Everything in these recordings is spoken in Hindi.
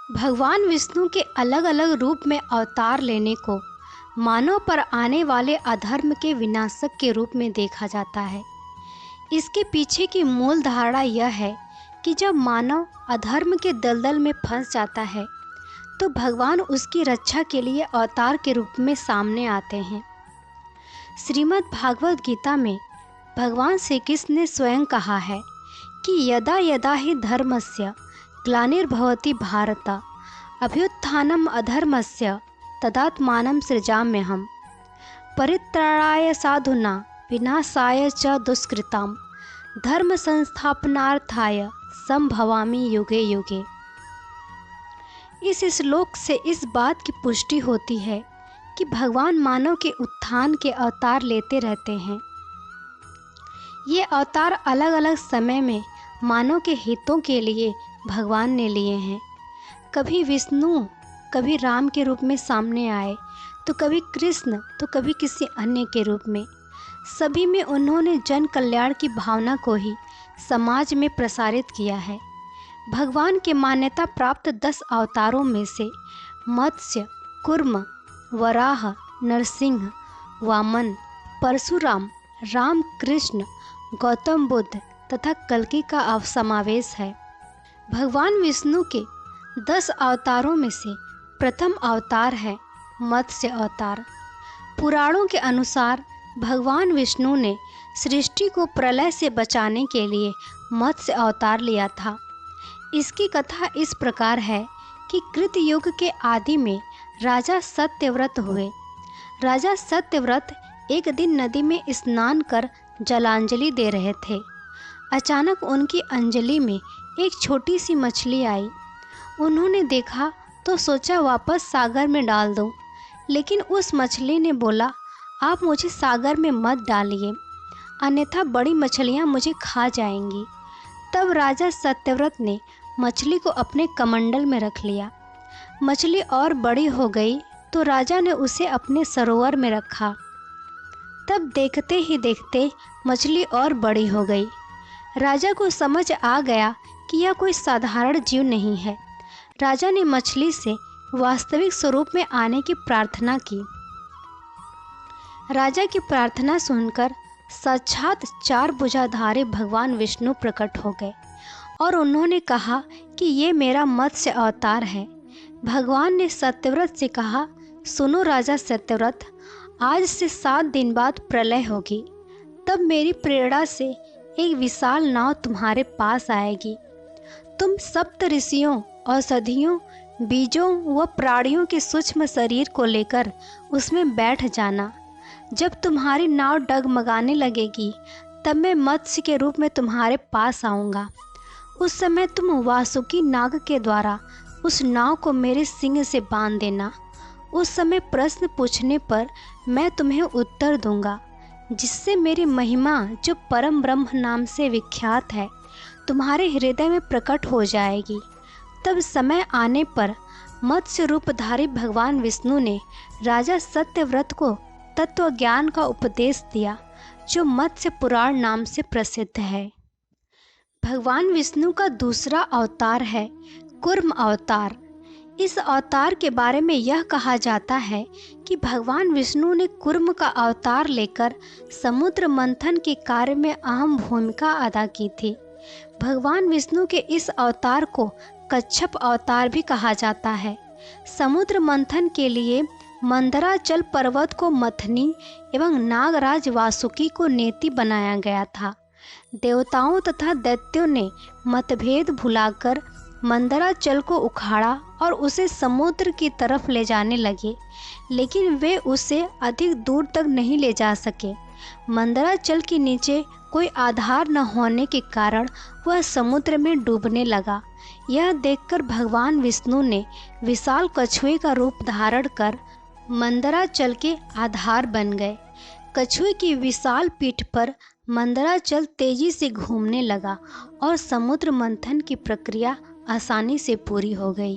भगवान विष्णु के अलग अलग रूप में अवतार लेने को मानव पर आने वाले अधर्म के विनाशक के रूप में देखा जाता है। इसके पीछे की मूल धारणा यह है कि जब मानव अधर्म के दलदल में फंस जाता है तो भगवान उसकी रक्षा के लिए अवतार के रूप में सामने आते हैं। श्रीमद् भागवत गीता में भगवान श्री कृष्ण ने स्वयं कहा है कि यदा यदा हि धर्मस्य ग्लानिर्भवति भारत अभ्युत्थानम् अधर्मस्य तदात्मानं सृजाम्यहम् परित्राणाय साधूनां विनाशाय च दुष्कृतां धर्म संस्थापनार्थाय संभवामि युगे युगे। इस श्लोक से इस बात की पुष्टि होती है कि भगवान मानव के उत्थान के अवतार लेते रहते हैं। ये अवतार अलग अलग समय में मानव के हितों के लिए भगवान ने लिए हैं। कभी विष्णु, कभी राम के रूप में सामने आए, तो कभी कृष्ण, तो कभी किसी अन्य के रूप में। सभी में उन्होंने जन कल्याण की भावना को ही समाज में प्रसारित किया है। भगवान के मान्यता प्राप्त 10 अवतारों में से मत्स्य, कूर्म, वराह, नरसिंह, वामन, परशुराम, राम, कृष्ण, गौतम बुद्ध तथा कल्कि का समावेश है। भगवान विष्णु के 10 अवतारों में से प्रथम अवतार है मत्स्य अवतार। पुराणों के अनुसार भगवान विष्णु ने सृष्टि को प्रलय से बचाने के लिए मत्स्य अवतार लिया था। इसकी कथा इस प्रकार है कि कृतयुग के आदि में राजा सत्यव्रत हुए। राजा सत्यव्रत एक दिन नदी में स्नान कर जलांजलि दे रहे थे। अचानक उनकी अंजलि में एक छोटी सी मछली आई। उन्होंने देखा तो सोचा वापस सागर में डाल दूं, लेकिन उस मछली ने बोला, आप मुझे सागर में मत डालिए, अन्यथा बड़ी मछलियां मुझे खा जाएंगी। तब राजा सत्यव्रत ने मछली को अपने कमंडल में रख लिया। मछली और बड़ी हो गई तो राजा ने उसे अपने सरोवर में रखा। तब देखते ही देखते मछली और बड़ी हो गई। राजा को समझ आ गया कि यह कोई साधारण जीव नहीं है। राजा ने मछली से वास्तविक स्वरूप में आने की प्रार्थना की। राजा की प्रार्थना सुनकर साक्षात 4 भुजाधारी भगवान विष्णु प्रकट हो गए और उन्होंने कहा कि ये मेरा मत्स्य अवतार है। भगवान ने सत्यव्रत से कहा, सुनो राजा सत्यव्रत, आज से 7 दिन बाद प्रलय होगी। तब मेरी प्रेरणा से एक विशाल नाव तुम्हारे पास आएगी। तुम सप्त ऋषियों, औषधियों, बीजों व प्राणियों के सूक्ष्म शरीर को लेकर उसमें बैठ जाना। जब तुम्हारी नाव डगमगाने लगेगी तब मैं मत्स्य के रूप में तुम्हारे पास आऊँगा। उस समय तुम वासुकी नाग के द्वारा उस नाव को मेरे सिंग से बांध देना। उस समय प्रश्न पूछने पर मैं तुम्हें उत्तर दूंगा, जिससे मेरी महिमा, जो परम ब्रह्म नाम से विख्यात है, तुम्हारे हृदय में प्रकट हो जाएगी। तब समय आने पर मत्स्य रूपधारी भगवान विष्णु ने राजा सत्यव्रत को तत्व ज्ञान का उपदेश दिया, जो मत्स्य पुराण नाम से प्रसिद्ध है। भगवान विष्णु का दूसरा अवतार है कूर्म अवतार। इस अवतार के बारे में यह कहा जाता है कि भगवान विष्णु ने कूर्म का अवतार लेकर समुद्र मंथन के कार्य में अहम भूमिका अदा की थी। भगवान विष्णु के इस अवतार को कच्छप अवतार भी कहा जाता है। समुद्र मंथन के लिए मंदराचल पर्वत को मथनी एवं नागराज वासुकी को नेति बनाया गया था। देवताओं तथा दैत्यों ने मतभेद भुलाकर मंदराचल को उखाड़ा और उसे समुद्र की तरफ ले जाने लगे, लेकिन वे उसे अधिक दूर तक नहीं ले जा सके। मंदराचल के नीचे कोई आधार न होने के कारण वह समुद्र में डूबने लगा। यह देखकर भगवान विष्णु ने विशाल कछुए का रूप धारण कर मंदराचल के आधार बन गए। कछुए की विशाल पीठ पर मंदराचल तेजी से घूमने लगा और समुद्र मंथन की प्रक्रिया आसानी से पूरी हो गई।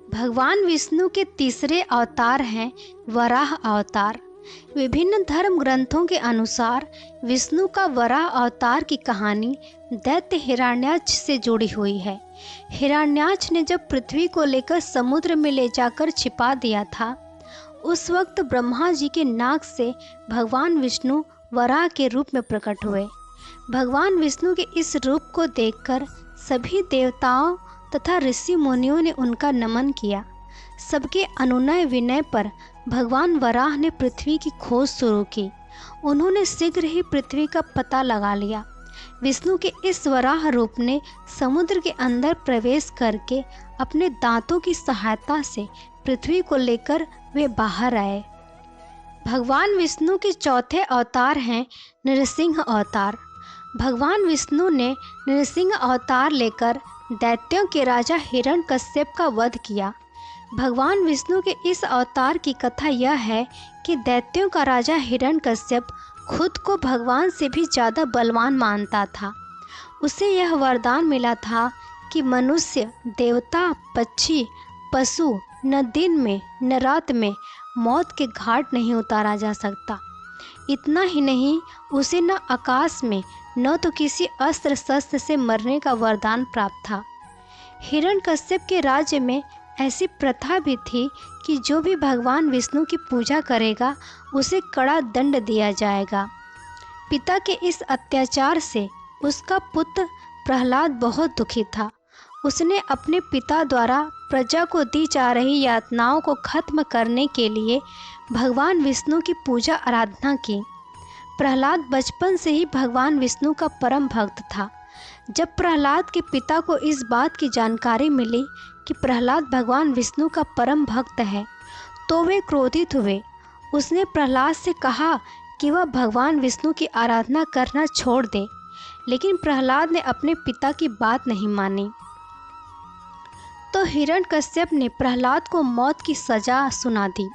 भगवान विष्णु के तीसरे अवतार हैं वराह अवतार। विभिन्न धर्म ग्रंथों के अनुसार विष्णु का वराह अवतार की कहानी दैत्य हिरण्याक्ष से जुड़ी हुई है। हिरण्याक्ष ने जब पृथ्वी को लेकर समुद्र में ले जाकर छिपा दिया था, उस वक्त ब्रह्मा जी के नाक से भगवान विष्णु वराह के रूप में प्रकट हुए। भगवान विष्णु के इस रूप को देखकर सभी देवताओं तथा ऋषि मुनियों ने उनका नमन किया। सबके अनुनय विनय पर भगवान वराह ने पृथ्वी की खोज शुरू की। उन्होंने शीघ्र ही पृथ्वी का पता लगा लिया। विष्णु के इस वराह रूप ने समुद्र के अंदर प्रवेश करके अपने दांतों की सहायता से पृथ्वी को लेकर वे बाहर आए। भगवान विष्णु के चौथे अवतार हैं नृसिंह अवतार। भगवान विष्णु ने नृसिंह अवतार लेकर दैत्यों के राजा हिरण्यकश्यप का वध किया। भगवान विष्णु के इस अवतार की कथा यह है कि दैत्यों का राजा हिरण्यकश्यप खुद को भगवान से भी ज़्यादा बलवान मानता था। उसे यह वरदान मिला था कि मनुष्य, देवता, पक्षी, पशु न दिन में न रात में मौत के घाट नहीं उतारा जा सकता। इतना ही नहीं, उसे न आकाश में न तो किसी अस्त्र शस्त्र से मरने का वरदान प्राप्त था। हिरण्यकश्यप के राज्य में ऐसी प्रथा भी थी कि जो भी भगवान विष्णु की पूजा करेगा उसे कड़ा दंड दिया जाएगा। पिता के इस अत्याचार से उसका पुत्र प्रहलाद बहुत दुखी था। उसने अपने पिता द्वारा प्रजा को दी जा रही यातनाओं को खत्म करने के लिए भगवान विष्णु की पूजा आराधना की। प्रहलाद बचपन से ही भगवान विष्णु का परम भक्त था। जब प्रहलाद के पिता को इस बात की जानकारी मिली कि प्रहलाद भगवान विष्णु का परम भक्त है, तो वे क्रोधित हुए। उसने प्रहलाद से कहा कि वह भगवान विष्णु की आराधना करना छोड़ दे, लेकिन प्रहलाद ने अपने पिता की बात नहीं मानी। तो हिरण्यकश्यप ने प्रहलाद को मौत की सजा सुना दी।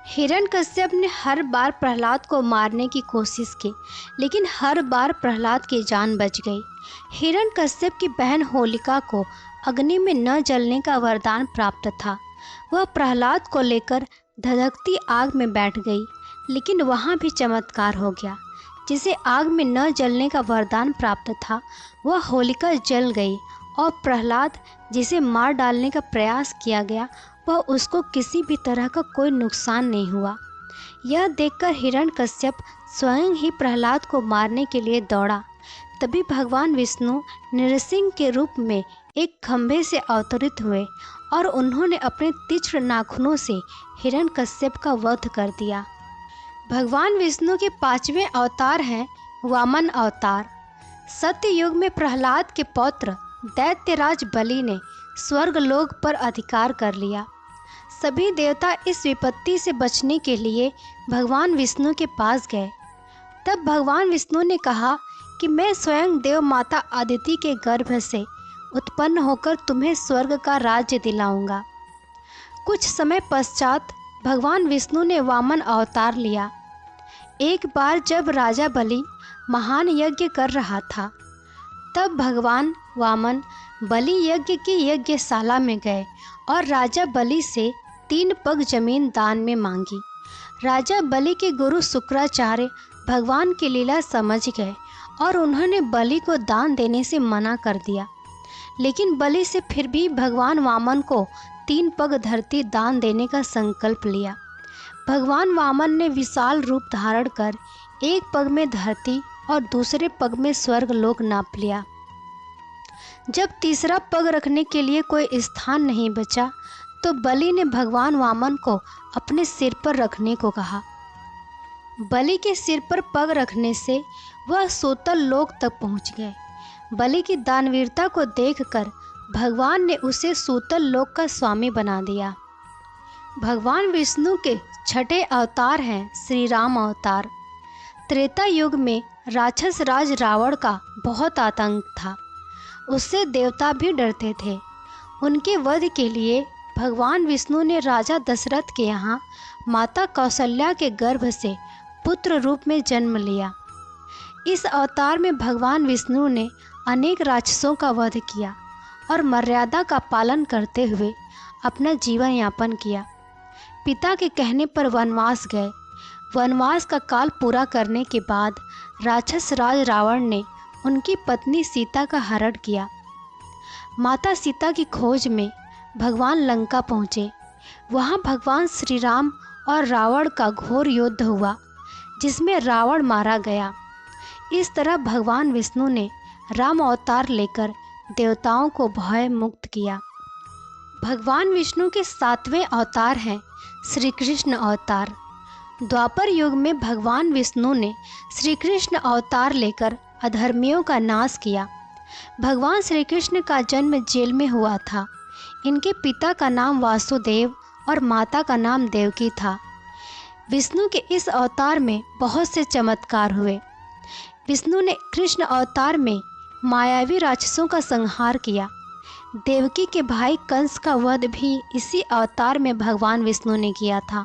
हिरण्यकश्यप ने हर बार प्रहलाद को मारने की कोशिश की, लेकिन हर बार प्रहलाद की जान बच गई। हिरण्यकश्यप की बहन होलिका को अग्नि में न जलने का वरदान प्राप्त था। वह प्रहलाद को लेकर धधकती आग में बैठ गई, लेकिन वहाँ भी चमत्कार हो गया। जिसे आग में न जलने का वरदान प्राप्त था, वह होलिका जल गई और प्रहलाद, जिसे मार डालने का प्रयास किया गया, वह उसको किसी भी तरह का कोई नुकसान नहीं हुआ। यह देखकर हिरण्यकश्यप स्वयं ही प्रहलाद को मारने के लिए दौड़ा। तभी भगवान विष्णु नृसिंह के रूप में एक खंभे से अवतरित हुए और उन्होंने अपने तीक्ष्ण नाखूनों से हिरण्यकश्यप का वध कर दिया। भगवान विष्णु के पांचवें अवतार हैं वामन अवतार। सत्य युग में प्रहलाद के पौत्र दैत्यराज बलि ने स्वर्गलोक पर अधिकार कर लिया। सभी देवता इस विपत्ति से बचने के लिए भगवान विष्णु के पास गए। तब भगवान विष्णु ने कहा कि मैं स्वयं देव माता अदिति के गर्भ से उत्पन्न होकर तुम्हें स्वर्ग का राज्य दिलाऊंगा। कुछ समय पश्चात भगवान विष्णु ने वामन अवतार लिया। एक बार जब राजा बलि महान यज्ञ कर रहा था, तब भगवान वामन बलि यज्ञ की यज्ञशाला में गए और राजा बलि से 3 पग जमीन दान में मांगी। राजा बलि के गुरु शुक्राचार्य भगवान की लीला समझ गए और उन्होंने बलि को दान देने से मना कर दिया। लेकिन बलि से फिर भी भगवान वामन को 3 पग धरती दान देने का संकल्प लिया। भगवान वामन ने विशाल रूप धारण कर एक पग में धरती और दूसरे पग में स्वर्ग लोक नाप लिया। जब तीसरा पग रखने के लिए कोई स्थान नहीं बचा, तो बलि ने भगवान वामन को अपने सिर पर रखने को कहा। बलि के सिर पर पग रखने से वह सूतल लोक तक पहुंच गए। बलि की दानवीरता को देखकर भगवान ने उसे सूतल लोक का स्वामी बना दिया। भगवान विष्णु के छठे अवतार हैं श्री राम अवतार। त्रेता युग में राक्षस राज रावण का बहुत आतंक था। उससे देवता भी डरते थे। उनके वध के लिए भगवान विष्णु ने राजा दशरथ के यहाँ माता कौशल्या के गर्भ से पुत्र रूप में जन्म लिया। इस अवतार में भगवान विष्णु ने अनेक राक्षसों का वध किया और मर्यादा का पालन करते हुए अपना जीवन यापन किया। पिता के कहने पर वनवास गए। वनवास का काल पूरा करने के बाद राक्षस राज रावण ने उनकी पत्नी सीता का हरण किया। माता सीता की खोज में भगवान लंका पहुँचे। वहाँ भगवान श्री राम और रावण का घोर युद्ध हुआ, जिसमें रावण मारा गया। इस तरह भगवान विष्णु ने राम अवतार लेकर देवताओं को भय मुक्त किया। भगवान विष्णु के 7वें अवतार हैं श्री कृष्ण अवतार। द्वापर युग में भगवान विष्णु ने श्री कृष्ण अवतार लेकर अधर्मियों का नाश किया। भगवान श्री कृष्ण का जन्म जेल में हुआ था। इनके पिता का नाम वासुदेव और माता का नाम देवकी था। विष्णु के इस अवतार में बहुत से चमत्कार हुए। विष्णु ने कृष्ण अवतार में मायावी राक्षसों का संहार किया। देवकी के भाई कंस का वध भी इसी अवतार में भगवान विष्णु ने किया था।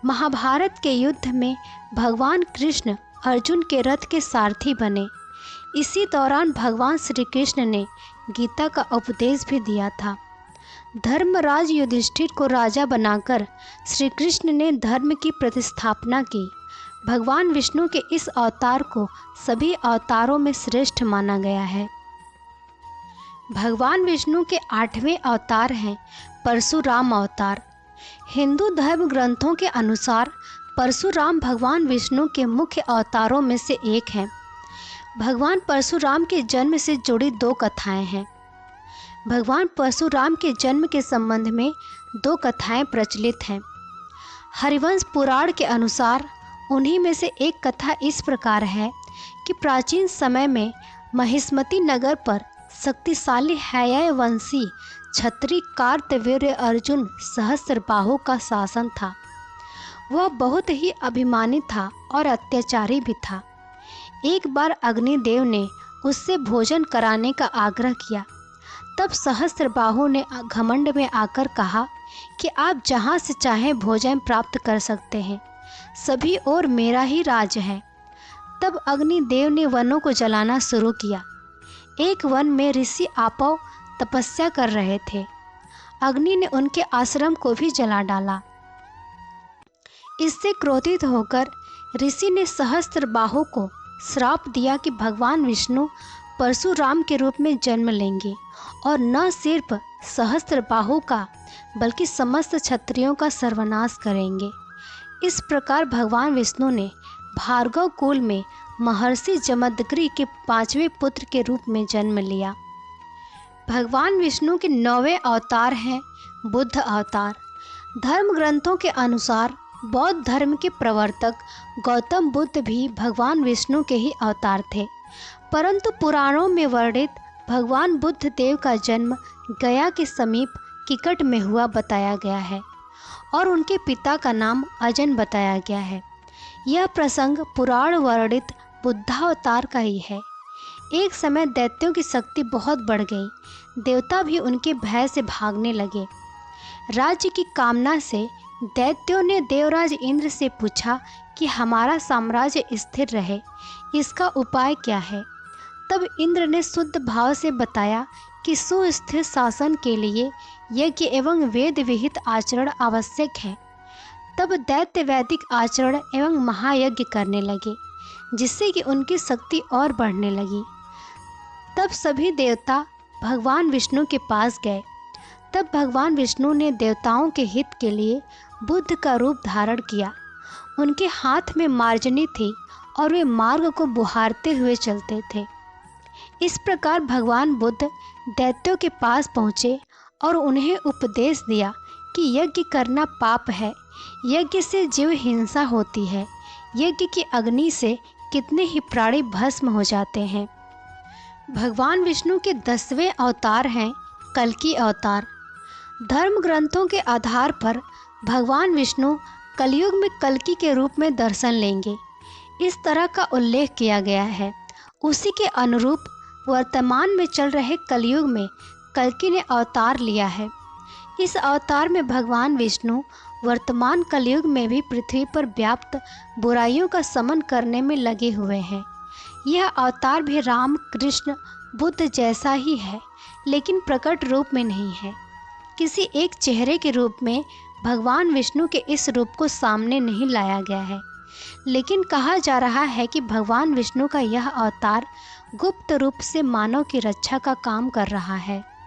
महाभारत के युद्ध में भगवान कृष्ण अर्जुन के रथ के सारथी बने। इसी दौरान भगवान श्री कृष्ण ने गीता का उपदेश भी दिया था। धर्मराज युधिष्ठिर को राजा बनाकर श्री कृष्ण ने धर्म की प्रतिस्थापना की। भगवान विष्णु के इस अवतार को सभी अवतारों में श्रेष्ठ माना गया है। भगवान विष्णु के 8वें अवतार हैं परशुराम अवतार। हिंदू धर्म ग्रंथों के अनुसार परशुराम भगवान विष्णु के मुख्य अवतारों में से एक हैं। भगवान परशुराम के जन्म से जुड़ी 2 कथाएं हैं। भगवान परशुराम के जन्म के संबंध में 2 कथाएं प्रचलित हैं। हरिवंश पुराण के अनुसार उन्हीं में से एक कथा इस प्रकार है कि प्राचीन समय में महिष्मती नगर पर शक्तिशाली हैयवंशी क्षत्रिय कार्तवीर्य अर्जुन सहस्त्रबाहु का शासन था। वह बहुत ही अभिमानी था और अत्याचारी भी था। एक बार अग्निदेव ने उससे भोजन कराने का आग्रह किया। तब सहस्त्रबाहु ने घमंड में आकर कहा कि आप जहाँ से चाहें भोजन प्राप्त कर सकते हैं, सभी और मेरा ही राज है। तब अग्निदेव ने वनों को जलाना शुरू किया। एक वन में ऋषि आपो तपस्या कर रहे थे। अग्नि ने उनके आश्रम को भी जला डाला। इससे क्रोधित होकर ऋषि ने सहस्त्रबाहु को श्राप दिया कि भगवान विष्णु परशुराम के रूप में जन्म लेंगे और न सिर्फ सहस्त्रबाहु का बल्कि समस्त क्षत्रियों का सर्वनाश करेंगे। इस प्रकार भगवान विष्णु ने भार्गव कुल में महर्षि जमदग्नि के 5वें पुत्र के रूप में जन्म लिया। भगवान विष्णु के 9वें अवतार हैं बुद्ध अवतार। धर्म ग्रंथों के अनुसार बौद्ध धर्म के प्रवर्तक गौतम बुद्ध भी भगवान विष्णु के ही अवतार थे, परंतु पुराणों में वर्णित भगवान बुद्ध देव का जन्म गया के समीप किकट में हुआ बताया गया है और उनके पिता का नाम अजन बताया गया है। यह प्रसंग पुराण वर्णित बुद्धावतार का ही है। एक समय दैत्यों की शक्ति बहुत बढ़ गई। देवता भी उनके भय से भागने लगे। राज्य की कामना से दैत्यों ने देवराज इंद्र से पूछा कि हमारा साम्राज्य स्थिर रहे, इसका उपाय क्या है। तब इंद्र ने शुद्ध भाव से बताया कि सुस्थिर शासन के लिए यज्ञ एवं वेद विहित आचरण आवश्यक है। तब दैत्य वैदिक आचरण एवं महायज्ञ करने लगे, जिससे कि उनकी शक्ति और बढ़ने लगी। तब सभी देवता भगवान विष्णु के पास गए। तब भगवान विष्णु ने देवताओं के हित के लिए बुद्ध का रूप धारण किया। उनके हाथ में मार्जनी थी और वे मार्ग को बुहारते हुए चलते थे। इस प्रकार भगवान बुद्ध दैत्यों के पास पहुँचे और उन्हें उपदेश दिया कि यज्ञ करना पाप है, यज्ञ से जीव हिंसा होती है, यज्ञ की अग्नि से कितने ही प्राणी भस्म हो जाते हैं। भगवान विष्णु के 10वें अवतार हैं कल्कि अवतार। धर्म ग्रंथों के आधार पर भगवान विष्णु कलयुग में कल्कि के रूप में दर्शन लेंगे, इस तरह का उल्लेख किया गया है। उसी के अनुरूप वर्तमान में चल रहे कलयुग में कल्कि ने अवतार लिया है। इस अवतार में भगवान विष्णु वर्तमान कलयुग में भी पृथ्वी पर व्याप्त बुराइयों का शमन करने में लगे हुए हैं। यह अवतार भी राम, कृष्ण, बुद्ध जैसा ही है, लेकिन प्रकट रूप में नहीं है। किसी एक चेहरे के रूप में भगवान विष्णु के इस रूप को सामने नहीं लाया गया है। लेकिन कहा जा रहा है कि भगवान विष्णु का यह अवतार गुप्त रूप से मानव की रक्षा का काम कर रहा है।